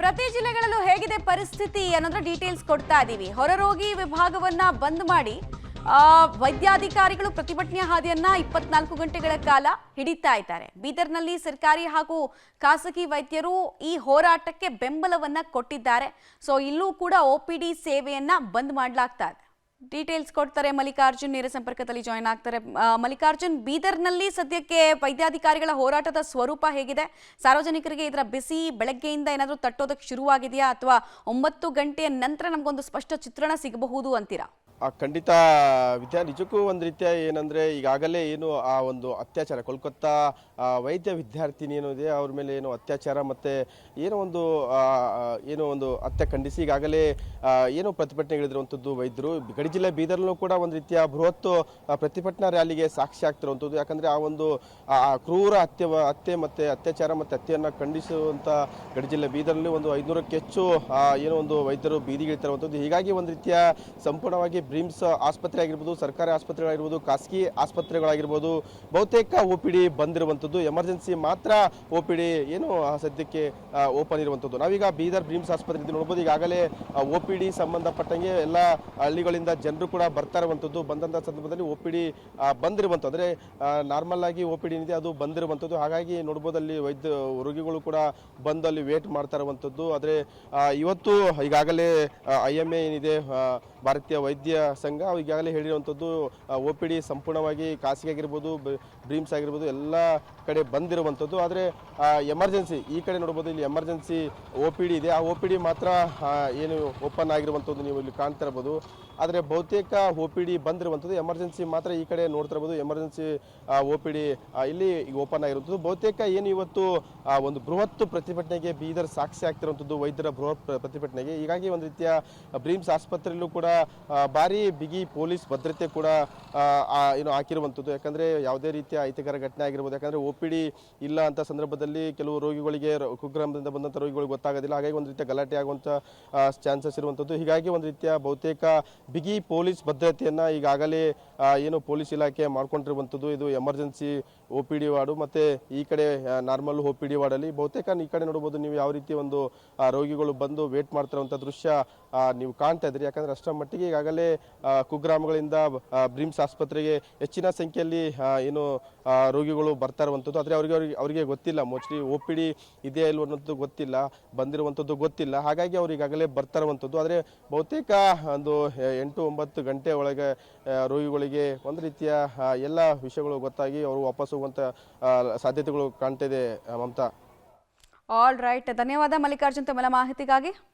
ಪ್ರತಿ ಜಿಲ್ಲೆಗಳಲ್ಲೂ ಹೇಗಿದೆ ಪರಿಸ್ಥಿತಿ ಅನ್ನೋದ್ರ ಡೀಟೇಲ್ಸ್ ಕೊಡ್ತಾ ಇದೀವಿ. ಹೊರರೋಗಿ ವಿಭಾಗವನ್ನ ಬಂದ್ ಮಾಡಿ ವೈದ್ಯಾಧಿಕಾರಿಗಳು ಪ್ರತಿಭಟನೆಯ ಹಾದಿಯನ್ನ 24 ಗಂಟೆಗಳ ಕಾಲ ಹಿಡಿತಾ ಇದ್ದಾರೆ. ಬೀದರ್ನಲ್ಲಿ ಸರ್ಕಾರಿ ಹಾಗೂ ಖಾಸಗಿ ವೈದ್ಯರು ಈ ಹೋರಾಟಕ್ಕೆ ಬೆಂಬಲವನ್ನ ಕೊಟ್ಟಿದ್ದಾರೆ. ಸೊ ಇಲ್ಲೂ ಕೂಡ OPD ಸೇವೆಯನ್ನ ಬಂದ್ ಮಾಡಲಾಗ್ತಾ ಇದೆ. ಡೀಟೇಲ್ಸ್ ಕೊಡ್ತಾರೆ ಮಲ್ಲಿಕಾರ್ಜುನ್, ನೇರ ಸಂಪರ್ಕದಲ್ಲಿ ಜಾಯಿನ್ ಆಗ್ತಾರೆ. ಮಲ್ಲಿಕಾರ್ಜುನ್, ಬೀದರ್ನಲ್ಲಿ ಸದ್ಯಕ್ಕೆ ವೈದ್ಯಾಧಿಕಾರಿಗಳ ಹೋರಾಟದ ಸ್ವರೂಪ ಹೇಗಿದೆ? ಸಾರ್ವಜನಿಕರಿಗೆ ಇದರ ಬಿಸಿ ಬೆಳಗ್ಗೆಯಿಂದ ಏನಾದರೂ ತಟ್ಟೋದಕ್ಕೆ ಶುರುವಾಗಿದೆಯಾ ಅಥವಾ 9 ಗಂಟೆಯ ನಂತರ ನಮಗೊಂದು ಸ್ಪಷ್ಟ ಚಿತ್ರಣ ಸಿಗಬಹುದು ಅಂತೀರಾ? ಖಂಡಿತ ವಿದ್ಯಾ, ನಿಜಕ್ಕೂ ಒಂದು ರೀತಿಯ ಏನಂದರೆ ಈಗಾಗಲೇ ಏನು ಆ ಒಂದು ಅತ್ಯಾಚಾರ ಕೋಲ್ಕತ್ತಾ ವೈದ್ಯ ವಿದ್ಯಾರ್ಥಿನಿ ಏನಿದೆ ಅವ್ರ ಮೇಲೆ ಏನು ಅತ್ಯಾಚಾರ ಮತ್ತು ಏನೋ ಒಂದು ಹತ್ಯೆ ಖಂಡಿಸಿ ಈಗಾಗಲೇ ಏನೋ ಪ್ರತಿಭಟನೆಗಳಿರುವಂಥದ್ದು ವೈದ್ಯರು. ಗಡಿ ಜಿಲ್ಲೆ ಬೀದರ್ನಲ್ಲೂ ಕೂಡ ಒಂದು ರೀತಿಯ ಬೃಹತ್ ಪ್ರತಿಭಟನಾ ರ್ಯಾಲಿಗೆ ಸಾಕ್ಷಿ ಆಗ್ತಿರುವಂಥದ್ದು. ಯಾಕಂದರೆ ಆ ಒಂದು ಕ್ರೂರ ಹತ್ಯೆ ಮತ್ತು ಅತ್ಯಾಚಾರ ಮತ್ತು ಹತ್ಯೆಯನ್ನು ಖಂಡಿಸುವಂಥ ಗಡಿ ಜಿಲ್ಲೆ ಬೀದರ್ನಲ್ಲಿ ಒಂದು 500ಕ್ಕೂ ಹೆಚ್ಚು ಏನೋ ಒಂದು ವೈದ್ಯರು ಬೀದಿಗಿಳಿತಿರುವಂಥದ್ದು. ಹೀಗಾಗಿ ಒಂದು ರೀತಿಯ ಸಂಪೂರ್ಣವಾಗಿ ಬ್ರಿಮ್ಸ್ ಆಸ್ಪತ್ರೆ ಆಗಿರ್ಬೋದು, ಸರ್ಕಾರಿ ಆಸ್ಪತ್ರೆಗಳಾಗಿರ್ಬೋದು, ಖಾಸಗಿ ಆಸ್ಪತ್ರೆಗಳಾಗಿರ್ಬೋದು, ಬಹುತೇಕ OPD ಬಂದಿರುವಂಥದ್ದು. ಎಮರ್ಜೆನ್ಸಿ ಮಾತ್ರ OPD ಏನು ಸದ್ಯಕ್ಕೆ ಓಪನ್ ಇರುವಂಥದ್ದು. ನಾವೀಗ ಬೀದರ್ ಬ್ರಿಮ್ಸ್ ಆಸ್ಪತ್ರೆ ನೋಡ್ಬೋದು. ಈಗಾಗಲೇ OPD ಸಂಬಂಧಪಟ್ಟಂಗೆ ಎಲ್ಲ ಹಳ್ಳಿಗಳಿಂದ ಜನರು ಕೂಡ ಬರ್ತಾ ಇರುವಂಥದ್ದು. ಬಂದಂಥ ಸಂದರ್ಭದಲ್ಲಿ OPD ಬಂದಿರುವಂಥದ್ದು, ಅಂದರೆ ನಾರ್ಮಲ್ ಆಗಿ OPD ಏನಿದೆ ಅದು ಬಂದಿರುವಂಥದ್ದು. ಹಾಗಾಗಿ ನೋಡ್ಬೋದು ಅಲ್ಲಿ ರೋಗಿಗಳು ಕೂಡ ಬಂದು ಅಲ್ಲಿ ವೇಟ್ ಮಾಡ್ತಾ ಇರುವಂಥದ್ದು. ಆದರೆ ಇವತ್ತು ಈಗಾಗಲೇ IMA ಏನಿದೆ, ಭಾರತೀಯ ವೈದ್ಯ ಸಂಘ, ಈಗಾಗಲೇ ಹೇಳಿರುವಂಥದ್ದು OPD ಸಂಪೂರ್ಣವಾಗಿ ಖಾಸಗಿ ಆಗಿರ್ಬೋದು, ಬ್ರಿಮ್ಸ್ ಆಗಿರ್ಬೋದು ಎಲ್ಲ ಕಡೆ ಬಂದಿರುವಂಥದ್ದು. ಆದರೆ ಎಮರ್ಜೆನ್ಸಿ ಈ ಕಡೆ ನೋಡ್ಬೋದು, ಇಲ್ಲಿ ಎಮರ್ಜೆನ್ಸಿ OPD ಇದೆ. ಆ OPD ಮಾತ್ರ ಏನು ಓಪನ್ ಆಗಿರುವಂಥದ್ದು ನೀವು ಇಲ್ಲಿ ಕಾಣ್ತಾ ಇರ್ಬೋದು. ಆದರೆ ಬಹುತೇಕ OPD ಬಂದಿರುವಂಥದ್ದು, ಎಮರ್ಜೆನ್ಸಿ ಮಾತ್ರ ಈ ಕಡೆ ನೋಡ್ತಾ ಇರ್ಬೋದು. ಎಮರ್ಜೆನ್ಸಿ OPD ಇಲ್ಲಿ ಓಪನ್ ಆಗಿರುವಂಥದ್ದು. ಬಹುತೇಕ ಏನು ಇವತ್ತು ಒಂದು ಬೃಹತ್ ಪ್ರತಿಭಟನೆಗೆ ಬೀದರ್ ಸಾಕ್ಷಿ ಆಗ್ತಿರುವಂಥದ್ದು, ವೈದ್ಯರ ಬೃಹತ್ ಪ್ರತಿಭಟನೆಗೆ. ಹೀಗಾಗಿ ಒಂದು ರೀತಿಯ ಬ್ರಿಮ್ಸ್ ಆಸ್ಪತ್ರೆಯಲ್ಲೂ ಕೂಡ ಭಾರಿ ಬಿಗಿ ಪೊಲೀಸ್ ಭದ್ರತೆ ಕೂಡ ಏನು ಹಾಕಿರುವಂಥದ್ದು. ಯಾಕಂದರೆ ಯಾವುದೇ ರೀತಿಯ ಅಹಿತಕರ ಘಟನೆ ಆಗಿರ್ಬೋದು. ಯಾಕಂದರೆ OPD ಇಲ್ಲ ಅಂತ ಸಂದರ್ಭದಲ್ಲಿ ಕೆಲವು ರೋಗಿಗಳಿಗೆ, ಕುಗ್ರಾಮದಿಂದ ಬಂದಂಥ ರೋಗಿಗಳಿಗೆ ಗೊತ್ತಾಗೋದಿಲ್ಲ. ಹಾಗಾಗಿ ಒಂದು ರೀತಿಯ ಗಲಾಟೆ ಆಗುವಂಥ ಚಾನ್ಸಸ್ ಇರುವಂಥದ್ದು. ಹೀಗಾಗಿ ಒಂದು ರೀತಿಯ ಬಹುತೇಕ ಬಿಗಿ ಪೊಲೀಸ್ ಭದ್ರತೆಯನ್ನು ಈಗಾಗಲೇ ಏನು ಪೊಲೀಸ್ ಇಲಾಖೆ ಮಾಡ್ಕೊಂಡಿರುವಂಥದ್ದು. ಇದು ಎಮರ್ಜೆನ್ಸಿ OPD ವಾರ್ಡು ಮತ್ತು ಈ ಕಡೆ ನಾರ್ಮಲ್ OPD ವಾರ್ಡಲ್ಲಿ ಬಹುತೇಕ ಈ ಕಡೆ ನೋಡ್ಬೋದು ನೀವು ಯಾವ ರೀತಿ ಒಂದು ರೋಗಿಗಳು ಬಂದು ವೇಟ್ ಮಾಡ್ತಿರುವಂಥ ದೃಶ್ಯ ನೀವು ಕಾಣ್ತಾ ಇದ್ರಿ. ಯಾಕಂದರೆ ಅಷ್ಟರ ಮಟ್ಟಿಗೆ ಈಗಾಗಲೇ ಕುಗ್ರಾಮಗಳಿಂದ ಬ್ರಿಮ್ಸ್ ಆಸ್ಪತ್ರೆಗೆ ಹೆಚ್ಚಿನ ಸಂಖ್ಯೆಯಲ್ಲಿ ಏನು ರೋಗಿಗಳು ಬರ್ತಾ ಇರುವಂಥದ್ದು. ಆದರೆ ಅವರಿಗೆ ಗೊತ್ತಿಲ್ಲ, ಮೋಸ್ಟ್ಲಿ OPD ಇದೆಯಾ ಇಲ್ವ ಅನ್ನೋದು ಗೊತ್ತಿಲ್ಲ, ಬಂದಿರುವಂಥದ್ದು ಗೊತ್ತಿಲ್ಲ. ಹಾಗಾಗಿ ಅವ್ರು ಈಗಾಗಲೇ ಬರ್ತಾ ಇರುವಂಥದ್ದು. ಆದರೆ ಬಹುತೇಕ ಒಂದು 8-9 ಗಂಟೆ ಒಳಗೆ ರೋಗಿಗಳಿಗೆ ಒಂದು ರೀತಿಯ ಎಲ್ಲ ವಿಷಯಗಳು ಗೊತ್ತಾಗಿ ಅವರು ವಾಪಸ್ ಹೋಗುವಂಥ ಸಾಧ್ಯತೆಗಳು ಕಾಣ್ತಾ ಇದೆ. ಮಮತಾ, ಆಲ್ ರೈಟ್, ಧನ್ಯವಾದ ಮಲ್ಲಿಕಾರ್ಜುನ್ ತಮ್ಮ ಮಾಹಿತಿಗಾಗಿ.